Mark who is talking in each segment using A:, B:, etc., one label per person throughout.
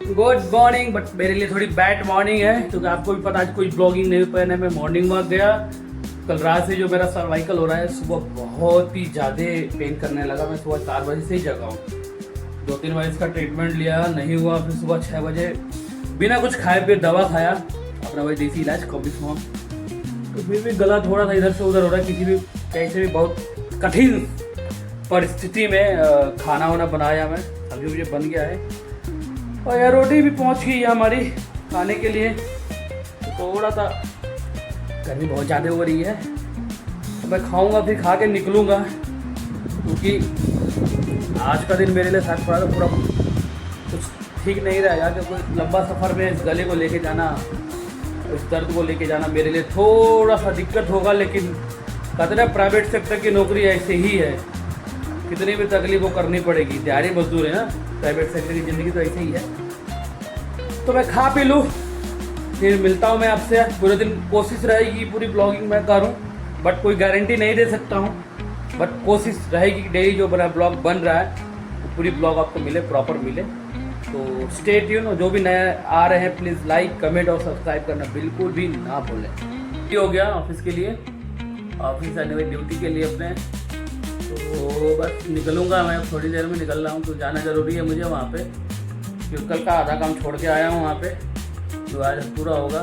A: Good morning, but मेरे लिए थोड़ी बैड मॉर्निंग है क्योंकि आपको भी पता आज कोई ब्लॉगिंग नहीं हो पाया। मैं मॉर्निंग वॉक गया। कल रात से जो मेरा सर्वाइकल हो रहा है, सुबह बहुत ही ज़्यादा पेन करने लगा। मैं सुबह 4 बजे से ही जगा हूँ। 2-3 बजे इसका ट्रीटमेंट लिया, नहीं हुआ। फिर सुबह 6 बजे बिना कुछ खाए पिए दवा खाया, अपना वही देसी इलाज कॉम्बिस फॉर्म। तो फिर भी गला थोड़ा सा इधर से उधर हो रहा है। किसी भी कैसे भी बहुत कठिन परिस्थिति में खाना वाना बनाया मैं, सब्जी मुझे बन गया है और यार रोटी भी पहुंच गई है हमारी खाने के लिए। तो थोड़ा सा गर्मी बहुत ज़्यादा हो रही है, तो मैं खाऊंगा फिर खा के निकलूँगा, क्योंकि आज का दिन मेरे लिए शायद थोड़ा सा पूरा कुछ ठीक नहीं रहेगा। क्योंकि लंबा सफ़र में इस गले को लेके जाना, इस दर्द को लेके जाना मेरे लिए थोड़ा सा दिक्कत होगा। लेकिन कहते ना प्राइवेट सेक्टर की नौकरी ऐसे ही है, कितनी भी तकलीफ वो करनी पड़ेगी। दिहाड़ी मजदूर है ना, प्राइवेट सेक्टर की ज़िंदगी तो ऐसे ही है। तो मैं खा पी लूँ, फिर मिलता हूँ मैं आपसे। पूरे दिन कोशिश रहेगी पूरी ब्लॉगिंग मैं करूँ, बट कोई गारंटी नहीं दे सकता हूँ। बट कोशिश रहेगी कि डेली जो बना ब्लॉग बन रहा है वो पूरी ब्लॉग आपको मिले, प्रॉपर मिले। तो स्टे ट्यून। जो भी नए आ रहे हैं प्लीज़ लाइक, कमेंट और सब्सक्राइब करना बिल्कुल भी ना भूलें। हो गया ऑफिस के लिए, ऑफिस आने वाली ड्यूटी के लिए अपने। तो बस निकलूँगा मैं, थोड़ी देर में निकल रहा हूँ। तो जाना ज़रूरी है मुझे वहाँ पे, क्योंकि कल का आधा काम छोड़ के आया हूँ वहाँ पे, जो आज पूरा होगा।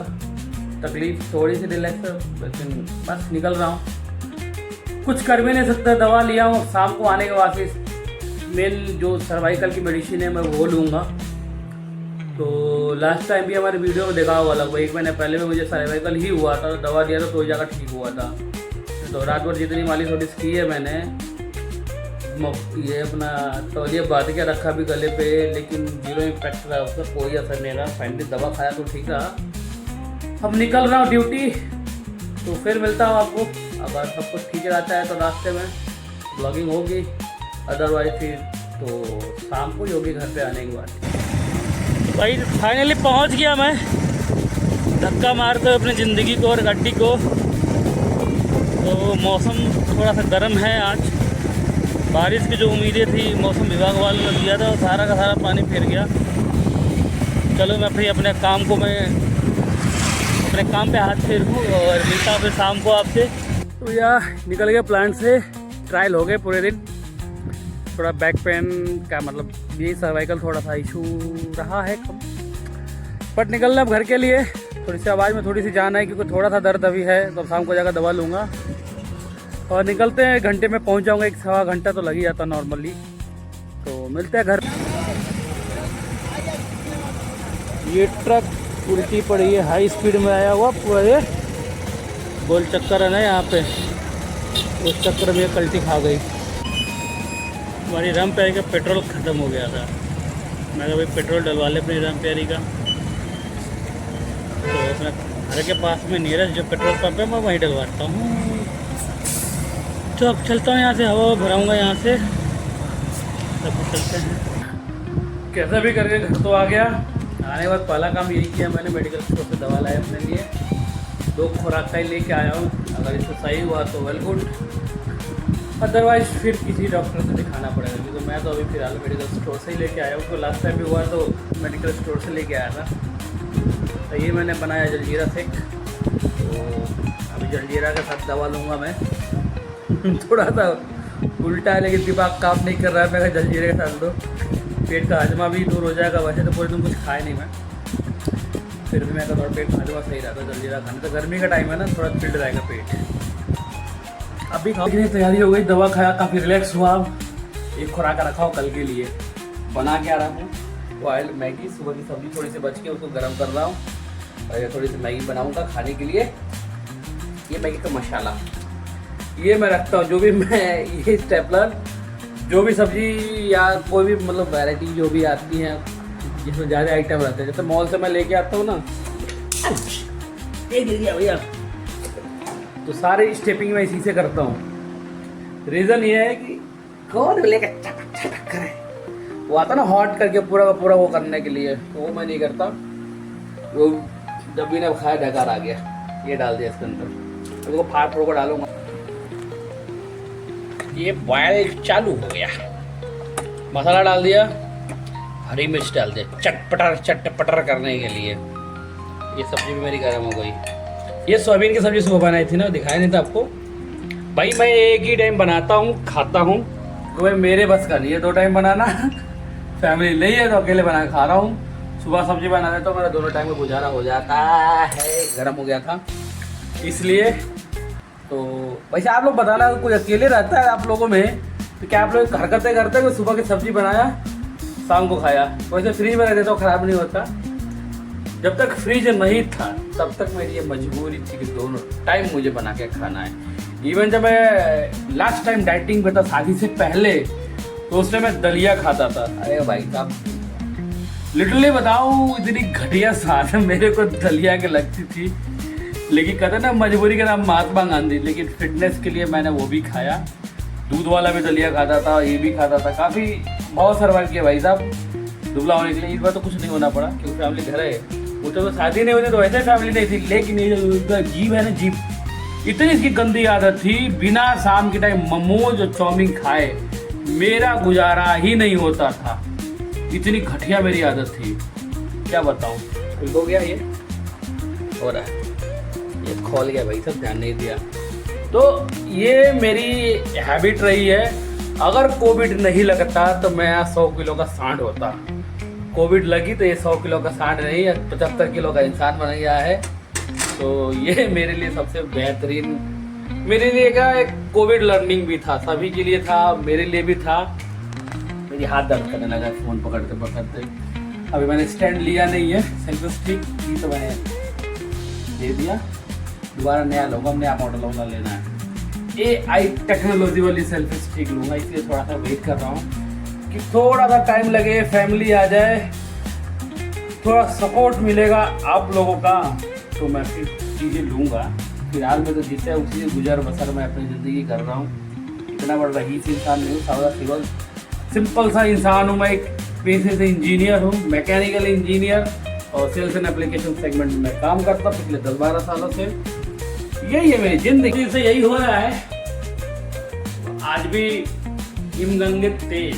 A: तकलीफ थोड़ी सी रिलैक्स है, लेकिन बस निकल रहा हूँ। कुछ कर भी नहीं सकता। दवा लिया हूँ, शाम को आने के बाद मेन जो सर्वाइकल की मेडिसिन है मैं वो लूँगा। तो लास्ट टाइम भी हमारे वीडियो में देखा हुआ लगभग 1 महीने पहले में मुझे सर्वाइकल ही हुआ था। दवा दिया था तो ही जगह ठीक हुआ था। तो रात भर जितनी मालिश वालिश की है मैंने, ये अपना तौलिया बांध के रखा भी गले पे, लेकिन जीरो इम्पैक्ट रहा, उसका कोई असर नहीं रहा। फाइनली दवा खाया तो ठीक रहा। अब निकल रहा हूँ ड्यूटी, तो फिर मिलता हूँ आपको। अगर सब कुछ ठीक रहता है तो रास्ते में ब्लॉगिंग होगी, अदरवाइज फिर तो शाम को ही होगी घर पे आने के बाद। भाई फाइनली पहुँच गया मैं, धक्का मारते हुए अपनी ज़िंदगी को और गाड़ी को। तो मौसम थोड़ा सा गर्म है आज। बारिश की जो उम्मीदें थी मौसम विभाग वालों ने दिया था, वो सारा का सारा पानी फिर गया। चलो मैं फिर अपने काम पे हाथ फेरूँ और मिलता हूँ फिर शाम को आपसे। तो यार निकल गया प्लांट से, ट्रायल हो गए पूरे दिन। थोड़ा बैक पेन का मतलब ये सर्वाइकल थोड़ा सा इशू रहा है कम, बट निकलना अब घर के लिए। थोड़ी सी आवाज़ में थोड़ी सी जान है, क्योंकि थोड़ा सा दर्द अभी है। तो शाम को जाकर दवा लूँगा और निकलते हैं। 1 घंटे में पहुंच जाऊंगा, 1-1.25 घंटा तो लग ही जाता नॉर्मली। तो मिलते हैं घर। ये ट्रक उल्टी पड़ी है, हाई स्पीड में आया हुआ पूरा। ये गोल चक्कर है ना यहाँ पे, उस चक्कर में कल्टी खा गई। हमारी रम प्यारी का पेट्रोल ख़त्म हो गया था। मैं कहा भाई पेट्रोल डलवा ले अपनी रम प्यारी का। तो अपना घर के पास में नियरेस्ट जो पेट्रोल पंप है मैं वहीं डलवाता हूँ। तो अब चलता हूँ यहाँ से, हवा भराऊँगा यहाँ से, तब चलते हैं। कैसा भी करके घर तो आ गया। आने के बाद पहला काम यही किया मैंने, मेडिकल स्टोर से दवा लाया अपने लिए। 2 खुराक का ही लेके आया हूँ। अगर इससे सही हुआ तो वेल गुड, अदरवाइज फिर किसी डॉक्टर से दिखाना पड़ेगा। क्योंकि मैं तो अभी फिलहाल मेडिकल स्टोर से ही लेके आया हूँ। तो लास्ट टाइम भी हुआ तो मेडिकल स्टोर से लेके आया था। तो ये मैंने बनाया जलजीरा शेक। तो अभी जलजीरा के साथ दवा लूँगा मैं। थोड़ा सा उल्टा है, लेकिन दिमाग काम नहीं कर रहा है। मैं कहा जलजीरे के साथ दो, पेट का हजमा भी दूर हो जाएगा। वैसे तो पूरे दिन कुछ खाए नहीं मैं, फिर भी मैं थोड़ा पेट हजमा सही रहता है जलजीरा खाने। तो गर्मी का टाइम है ना, थोड़ा चिल्ड रहेगा पेट। अभी खाने की तैयारी हो गई, दवा खाया, काफ़ी रिलैक्स हुआ। एक खुराक रखा हो कल के लिए, बना के आ रहा हूँ बॉइल्ड मैगी। सुबह की सब्जी थोड़ी सी बच के उसको गर्म कर रहा हूँ और ये थोड़ी सी मैगी बनाऊँगा खाने के लिए। ये मैगी का मसाला ये मैं रखता हूँ। जो भी मैं ये स्टेपलर, जो भी सब्जी या कोई भी मतलब वैरायटी जो भी आती है जिसमें ज़्यादा आइटम रहते हैं, जैसे मॉल से मैं लेके आता हूँ ना, एक लिया भैया, तो सारे स्टेपिंग मैं इसी से करता हूँ। रीज़न ये है कि कौन लेकर चटक चटक करे, वो आता ना हॉट करके पूरा का पूरा वो करने के लिए, तो वो मैं नहीं करता। वो जब भी ने खाया डकार आ गया, ये डाल दिया इसके अंदर, उसको फाड़ फोड़ कर डालूंगा। ये बॉयल चालू हो गया, मसाला डाल दिया, हरी मिर्च डाल दे चटपटर चटपटर करने के लिए। ये सब्जी भी मेरी गर्म हो गई। ये सोयाबीन की सब्जी सुबह बनाई थी ना, दिखाया नहीं था आपको भाई। मैं एक ही टाइम बनाता हूँ खाता हूँ, तो भाई मेरे बस का नहीं है 2 टाइम बनाना। फैमिली नहीं है तो अकेले बना खा रहा हूँ। सुबह सब्जी बना देता हूँ, मेरा दोनों टाइम में गुजारा हो जाता है। गर्म हो गया था इसलिए। तो वैसे आप लोग बताना, कोई अकेले रहता है आप लोगों में तो क्या आप लोग हरकतें करते हैं? सुबह की सब्जी बनाया शाम को खाया, वैसे फ्रिज में रख देता हूँ, खराब नहीं होता। जब तक फ्रिज नहीं था तब तक मेरी ये मजबूरी थी कि दोनों टाइम मुझे बना के खाना है। इवन जब मैं लास्ट टाइम डाइटिंग पे था शादी से पहले, तो उसमें मैं दलिया खाता था। अरे भाई साहब लिटरली बताऊं, इतनी घटिया स्वाद मेरे को दलिया के लगती थी। लेकिन कहते ना मजबूरी के नाम महात्मा गांधी, लेकिन फिटनेस के लिए मैंने वो भी खाया। दूध वाला भी दलिया खाता था, ये भी खाता था, काफ़ी बहुत सर्वाइव किया भाई साहब दुबला होने के लिए। इस बार तो कुछ नहीं होना पड़ा क्योंकि फैमिली घर है। वो तो शादी नहीं होती तो वैसे फैमिली नहीं थी, लेकिन ये जो जीभ है ना, जीभ इतनी इसकी गंदी आदत थी, बिना शाम के टाइम मोमोज और चाउमीन खाए मेरा गुजारा ही नहीं होता था। इतनी घटिया मेरी आदत थी, क्या बताऊँ। हो गया ये हो रहा है, ये खोल गया भाई साहब, ध्यान नहीं दिया। तो ये मेरी हैबिट रही है। अगर कोविड नहीं लगता तो मैं 100 किलो का सांड होता। कोविड लगी तो ये 100 किलो का सांड नहीं है, 75 किलो का इंसान बन गया है। तो ये मेरे लिए सबसे बेहतरीन, मेरे लिए क्या एक कोविड लर्निंग भी था, सभी के लिए था, मेरे लिए भी था। मेरी हाथ दर्द करने लगा फ़ोन पकड़ते पकड़ते। अभी मैंने स्टैंड लिया नहीं है, सेल्फी स्टिक तो मैंने दे दिया, दोबारा नया लूँगा, नया मॉडल होगा लेना है। AI टेक्नोलॉजी वाली सेल्फी स्टिक लूँगा, इसलिए थोड़ा सा वेट कर रहा हूँ कि थोड़ा सा टाइम लगे, फैमिली आ जाए, थोड़ा सपोर्ट मिलेगा आप लोगों का, तो मैं फिर चीज़ें लूँगा। फिलहाल में तो जिससे उसी से गुजर बसर मैं अपनी ज़िंदगी कर रहा हूँ। इतना बड़ा रईस इंसान नहीं हूँ, सादा सिविल सिंपल सा इंसान हूँ। मैं एक पेशे से इंजीनियर हूँ, मैकेनिकल इंजीनियर, और सेल्स एंड एप्लीकेशन सेगमेंट में मैं काम करता हूँ पिछले 10-12 सालों से। यही है मेरी जिंदगी से, यही हो रहा है। आज भी हिमगंगे तेल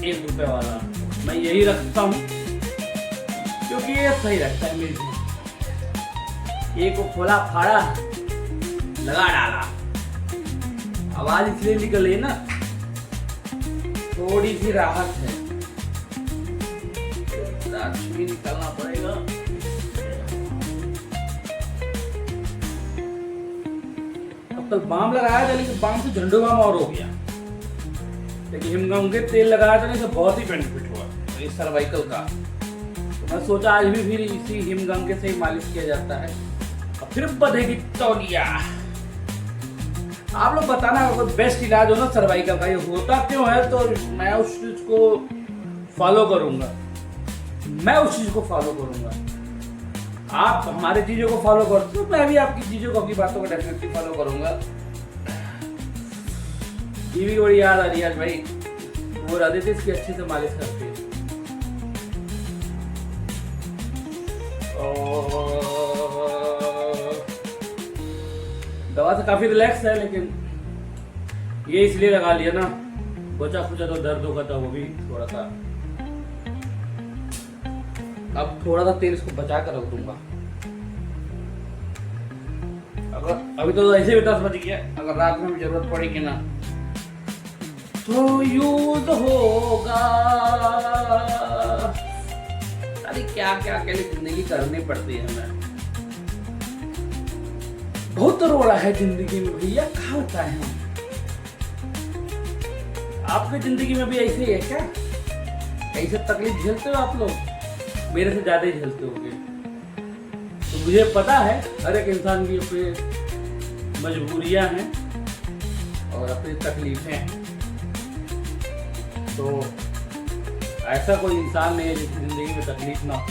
A: 1 रुपए वाला मैं यही रखता हूँ क्योंकि ये सही रहता है मेरे लिए। एक को खोला फाड़ा लगा डाला, आवाज इसलिए निकली ना, थोड़ी सी राहत है, रात भी निकालना पड़ेगा। अब तक बाम लगाया था, लेकिन बाम से झंडू बाम और हो गया। लेकिन हिमगंगे तेल लगाया था, नहीं तो बहुत ही बेनिफिट हुआ इस सर्वाइकल का। तो मैं सोचा आज भी फिर इसी हिमगंगे से ही मालिश किया जाता है। अब फिर बधेगी तौलिया। आप लोग बताना अगर बेस्ट इलाज हो ना सर्वाइकल का, ये होता क्यों है, तो मैं उस चीज को फॉलो करूंगा। आप हमारी चीजों को फॉलो करते हो, मैं भी आपकी चीजों को, आपकी बातों को डेफिनेटली फॉलो करूंगा। टीवी की बड़ी याद आ रही है आज भाई, वो राधे थे इसकी अच्छे से मालिश करते हैं। दवा से काफी रिलैक्स है, लेकिन ये इसलिए लगा लिया ना, बचा खुचा तो दर्द होगा था वो भी थोड़ा सा। अब थोड़ा सा तेल इसको बचा कर रख दूंगा। अगर अभी तो ऐसे भी 10 बज गया, अगर रात में भी जरूरत पड़ेगी ना तो यूज होगा। अरे क्या क्या अकेले जिंदगी करनी पड़ती है हमें, बहुत रोड़ा है जिंदगी में भैया, कहाँ होता है। आपकी जिंदगी में भी ऐसे ही है क्या? ऐसे तकलीफ झेलते हो आप लोग? मेरे से ज्यादा ही झेलते होगे। तो मुझे पता है हर एक इंसान की अपनी मजबूरियां हैं और अपनी तकलीफें हैं। तो ऐसा कोई इंसान नहीं है जिसकी जिंदगी में तकलीफ ना हो।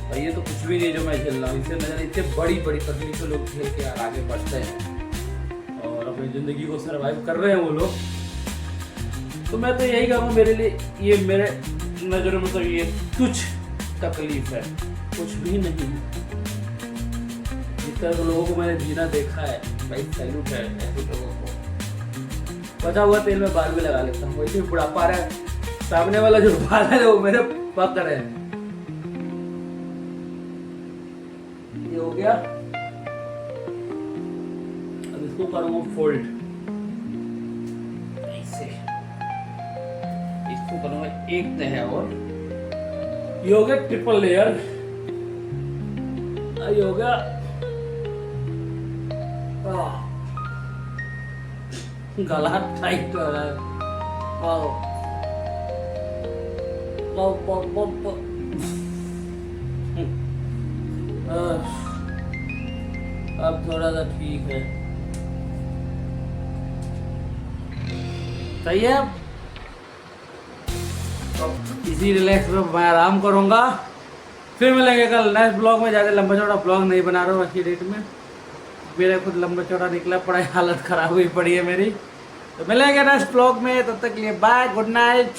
A: और ये तो कुछ भी नहीं जो मैं झेल रहा हूँ, इससे नजर इतने बड़ी बड़ी तकलीफें लोग झेल के आगे बढ़ते हैं और अपनी जिंदगी को सर्वाइव कर रहे हैं वो लोग। तो मैं तो यही कहूँगा, मेरे लिए ये मेरे नजरों में तो ये तुच्छ तकलीफ है, कुछ भी नहीं। जिस तरह लोगों को मैंने जीना देखा है भाई, सैल्यूट है ऐसे लोगों को। बचा हुआ तेल में बाल भी लगा लेता हूँ, वैसे भी बुढ़ापा आ रहा है, सामने वाला जो बाल है वो मेरे पक रहे हैं। ये हो गया, अब इसको करूंगा फोल्ड ऐसे, इसको करूंगा एक तह और। ये हो गया ट्रिपल लेयर, ये हो गया गला टाइट हो रहा है। Wow wow wow wow. अब थोड़ा सा ठीक है, सही है। अब इसी रिलैक्स में मैं आराम करूंगा, फिर मिलेंगे कल नेक्स्ट ब्लॉग में। ज़्यादा लंबा चौड़ा ब्लॉग नहीं बना रहा हूँ आज की डेट में, मेरा खुद लंबा चौड़ा निकला पड़ा है, हालत खराब हुई पड़ी है मेरी। तो मिलेंगे नेक्स्ट ब्लॉग में, तब तक के लिए बाय, गुड नाइट।